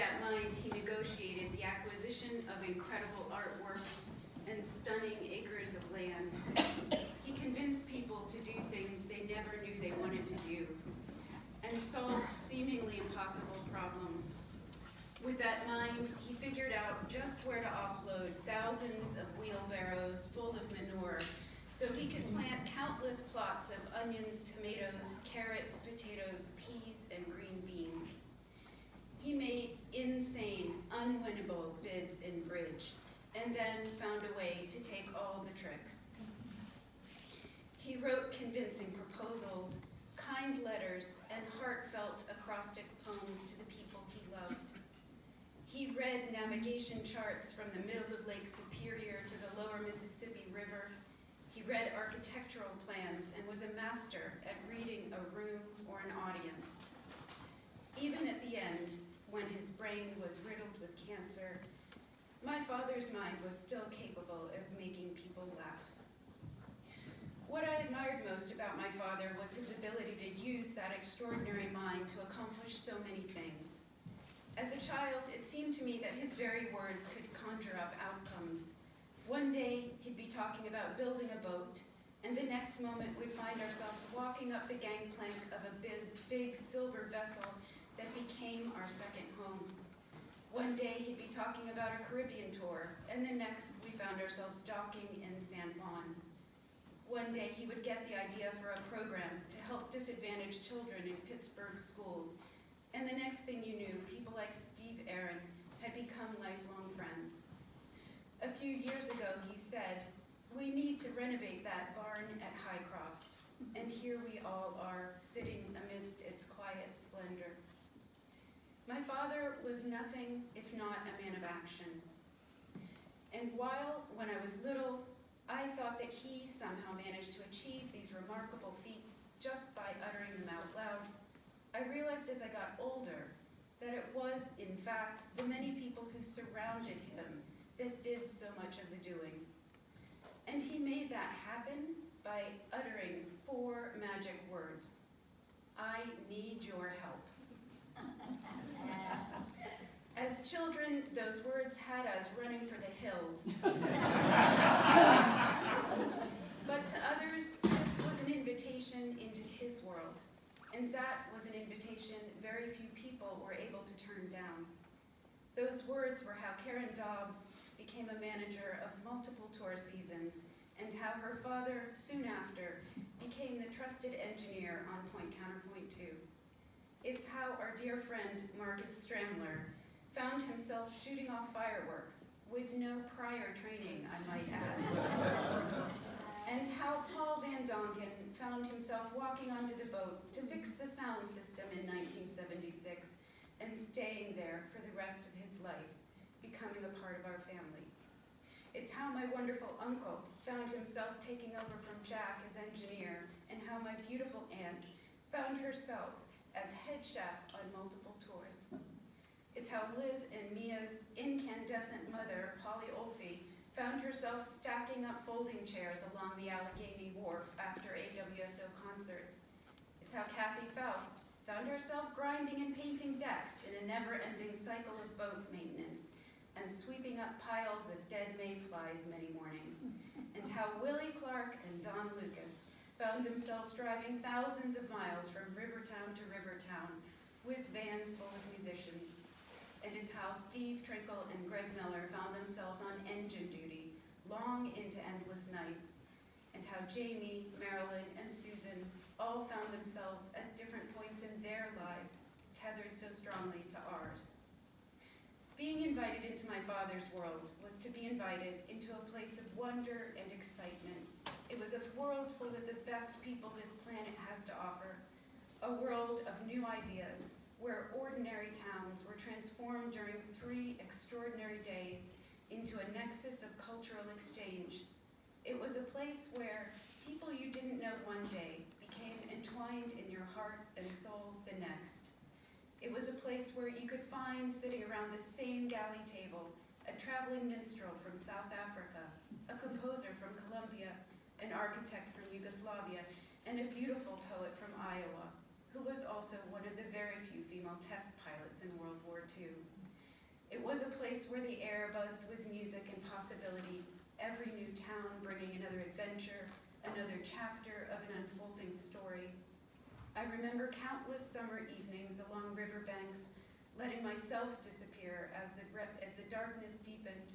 that mind, he negotiated the acquisition of incredible artworks and stunning acres of land. He convinced people to do things they never knew they wanted to do, and solved seemingly impossible problems. With that mind, he figured out just where to offload thousands of wheelbarrows full of manure so he could plant countless plots of onions, tomatoes, carrots, potatoes, peas, and green beans. He made insane, unwinnable bids in bridge, and then found a way to take all the tricks. He wrote convincing proposals, kind letters, and heartfelt acrostic poems to the people he loved. He read navigation charts from the middle of Lake Superior to the lower Mississippi River. He read architectural plans and was a master at reading a room or an audience. Even at the end, when his brain was riddled with cancer, my father's mind was still capable of making people laugh. What I admired most about my father was his ability to use that extraordinary mind to accomplish so many things. As a child, it seemed to me that his very words could conjure up outcomes. One day, he'd be talking about building a boat, and the next moment we'd find ourselves walking up the gangplank of a big silver vessel that became our second home. One day, he'd be talking about a Caribbean tour, and the next, we found ourselves docking in San Juan. One day, he would get the idea for a program to help disadvantaged children in Pittsburgh schools, and the next thing you knew, people like Steve Aaron had become lifelong friends. A few years ago, he said, "We need to renovate that barn at Highcroft," and here we all are, sitting amidst its quiet splendor. My father was nothing if not a man of action. And while, when I was little, I thought that he somehow managed to achieve these remarkable feats just by uttering them out loud, I realized as I got older that it was, in fact, the many people who surrounded him that did so much of the doing. And he made that happen by uttering 4 magic words: "I need your help." As children, those words had us running for the hills. But to others, this was an invitation into his world. And that was an invitation very few people were able to turn down. Those words were how Karen Dobbs became a manager of multiple tour seasons, and how her father, soon after, became the trusted engineer on Point Counterpoint 2. It's how our dear friend Marcus Stramler found himself shooting off fireworks with no prior training, I might add. And how Paul Van Dongen found himself walking onto the boat to fix the sound system in 1976 and staying there for the rest of his life, becoming a part of our family. It's how my wonderful uncle found himself taking over from Jack as engineer, and how my beautiful aunt found herself as head chef on multiple tours. It's how Liz and Mia's incandescent mother, Polly Olfie, found herself stacking up folding chairs along the Allegheny Wharf after AWSO concerts. It's how Kathy Faust found herself grinding and painting decks in a never-ending cycle of boat maintenance, and sweeping up piles of dead mayflies many mornings. And how Willie Clark and Don Lucas found themselves driving thousands of miles from Rivertown to Rivertown with vans full of musicians. And it's how Steve Trinkle and Greg Miller found themselves on engine duty long into endless nights. And how Jamie, Marilyn, and Susan all found themselves at different points in their lives, tethered so strongly to ours. Being invited into my father's world was to be invited into a place of wonder and excitement. It was a world full of the best people this planet has to offer, a world of new ideas, where ordinary towns were transformed during 3 extraordinary days into a nexus of cultural exchange. It was a place where people you didn't know one day became entwined in your heart and soul the next. It was a place where you could find, sitting around the same galley table, a traveling minstrel from South Africa, a composer from Colombia, an architect from Yugoslavia, and a beautiful poet from Iowa, who was also one of the very few female test pilots in World War II. It was a place where the air buzzed with music and possibility, every new town bringing another adventure, another chapter of an unfolding story. I remember countless summer evenings along riverbanks, letting myself disappear as the darkness deepened,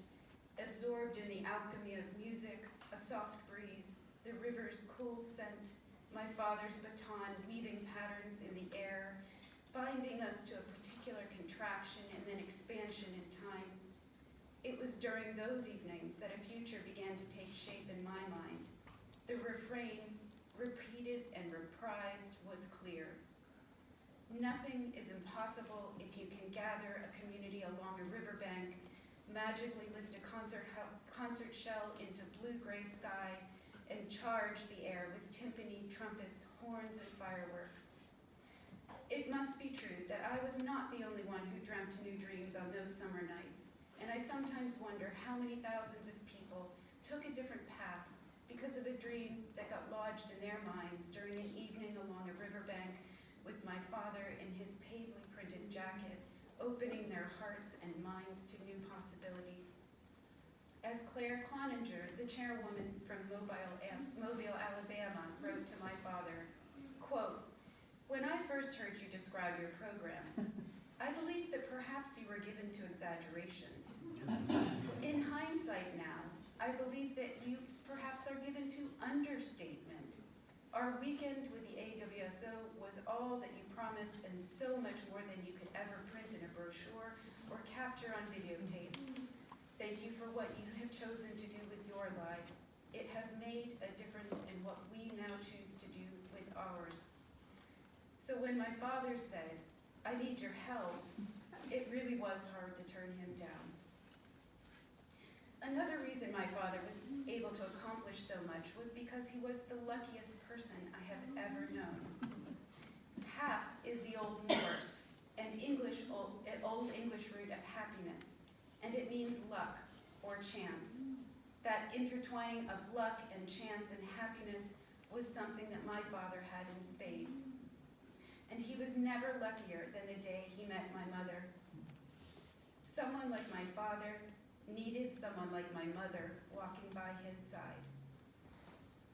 absorbed in the alchemy of music, a soft breeze, the river's cool scent, my father's baton weaving patterns in the air, binding us to a particular contraction and then expansion in time. It was during those evenings that a future began to take shape in my mind. The refrain, repeated and reprised, was clear. Nothing is impossible if you can gather a community along a riverbank, magically lift a concert shell into blue-gray sky, and charge the air with timpani, trumpets, horns, and fireworks. It must be true that I was not the only one who dreamt new dreams on those summer nights, and I sometimes wonder how many thousands of people took a different path because of a dream that got lodged in their minds during an evening along a riverbank with my father in his paisley-printed jacket, opening their hearts and minds to new possibilities. As Claire Cloninger, the chairwoman from Mobile, Alabama, wrote to my father, quote, "When I first heard you describe your program, I believed that perhaps you were given to exaggeration. In hindsight now, I believe that you perhaps are given to understatement. Our weekend with the AWSO was all that you promised and so much more than you could ever print in a brochure or capture on videotape. Thank you for what you have chosen to do with your lives. It has made a difference in what we now choose to do with ours." So when my father said, "I need your help," it really was hard to turn him down. Another reason my father was able to accomplish so much was because he was the luckiest person I have ever known. Hap is the Old Norse and Old English root of happiness, and it means luck or chance. That intertwining of luck and chance and happiness was something that my father had in spades. And he was never luckier than the day he met my mother. Someone like my father needed someone like my mother walking by his side.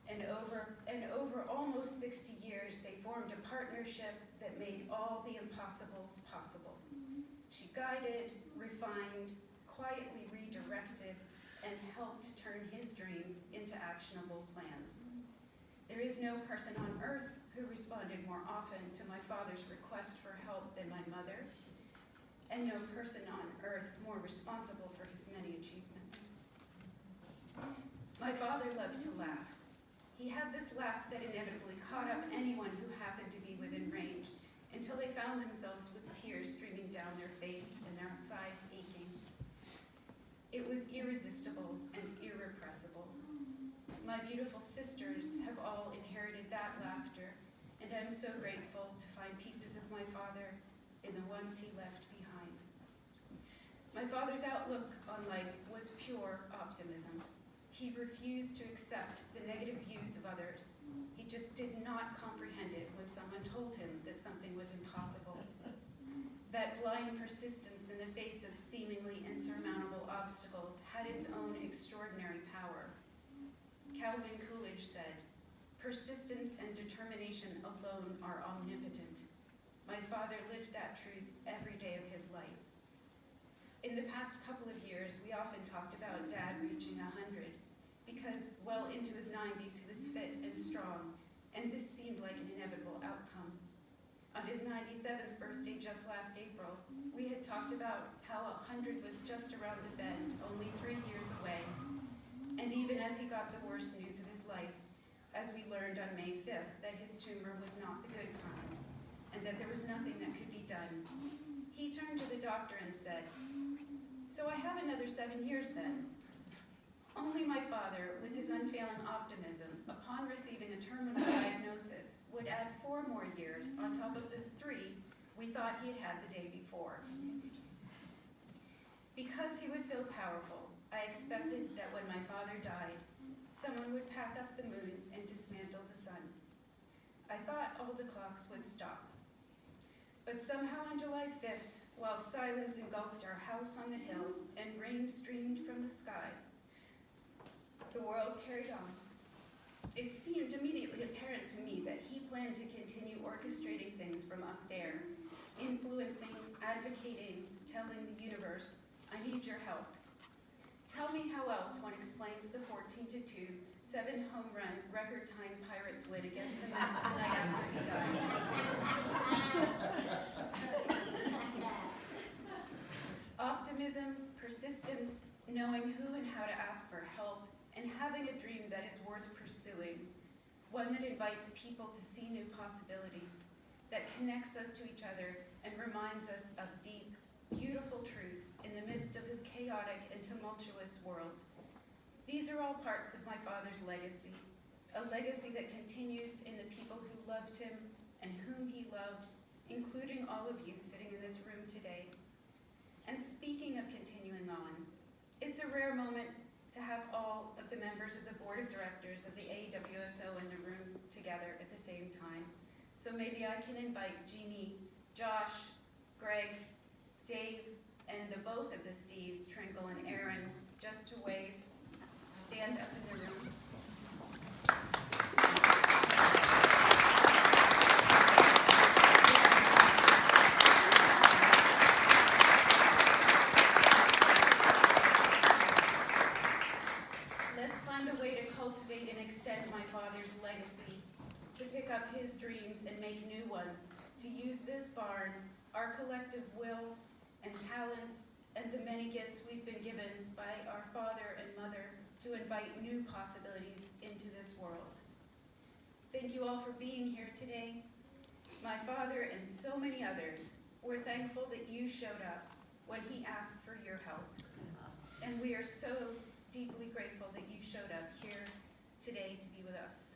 And over almost 60 years, they formed a partnership that made all the impossibles possible. She guided, refined, quietly redirected, and helped turn his dreams into actionable plans. There is no person on earth who responded more often to my father's request for help than my mother, and no person on earth more responsible for his many achievements. My father loved to laugh. He had this laugh that inevitably caught up anyone who happened to be within range until they found themselves with tears streaming down their face and their sides aching. It was irresistible and irrepressible. My beautiful sisters have all inherited that laughter, and I'm so grateful to find pieces of my father in the ones he left behind. My father's outlook on life was pure optimism. He refused to accept the negative views of others. He just did not comprehend it when someone told him that something was impossible. That blind persistence in the face of seemingly insurmountable obstacles had its own extraordinary power. Calvin Coolidge said, "Persistence and determination alone are omnipotent." My father lived that truth every day of his life. In the past couple of years, we often talked about Dad reaching 100 because well into his 90s he was fit and strong, and this seemed like an inevitable outcome. On his 97th birthday just last April, we had talked about how 100 was just around the bend, only 3 years away. And even as he got the worst news of his life, as we learned on May 5th that his tumor was not the good kind, and that there was nothing that could be done, he turned to the doctor and said, "So I have another 7 years then." Only my father, with his unfailing optimism, upon receiving a terminal diagnosis, would add 4 more years on top of the 3 we thought he had had the day before. Because he was so powerful, I expected that when my father died, someone would pack up the moon and dismantle the sun. I thought all the clocks would stop. But somehow on July 5th, while silence engulfed our house on the hill and rain streamed from the sky. The world carried on. It seemed immediately apparent to me that he planned to continue orchestrating things from up there, influencing, advocating, telling the universe, I need your help. Tell me how else one explains the 14-2, 7-home run, record time Pirates win against the Mets the night after he died. Optimism, persistence, knowing who and how to ask for help, and having a dream that is worth pursuing, one that invites people to see new possibilities, that connects us to each other and reminds us of deep, beautiful truths in the midst of this chaotic and tumultuous world. These are all parts of my father's legacy, a legacy that continues in the people who loved him and whom he loved, including all of you sitting in this room today. And speaking of continuing on, it's a rare moment to have all of the members of the board of directors of the AWSO in the room together at the same time. So maybe I can invite Jeannie, Josh, Greg, Dave, and the both of the Steves, Trinkle and Aaron, just to wave, stand up in the room. Let's find a way to cultivate and extend my father's legacy, to pick up his dreams and make new ones, to use this barn, our collective will and talents, and the many gifts we've been given by our father and mother to invite new possibilities into this world. Thank you all for being here today. My father and so many others were thankful that you showed up when he asked for your help. And we are so deeply grateful that you showed up here today to be with us.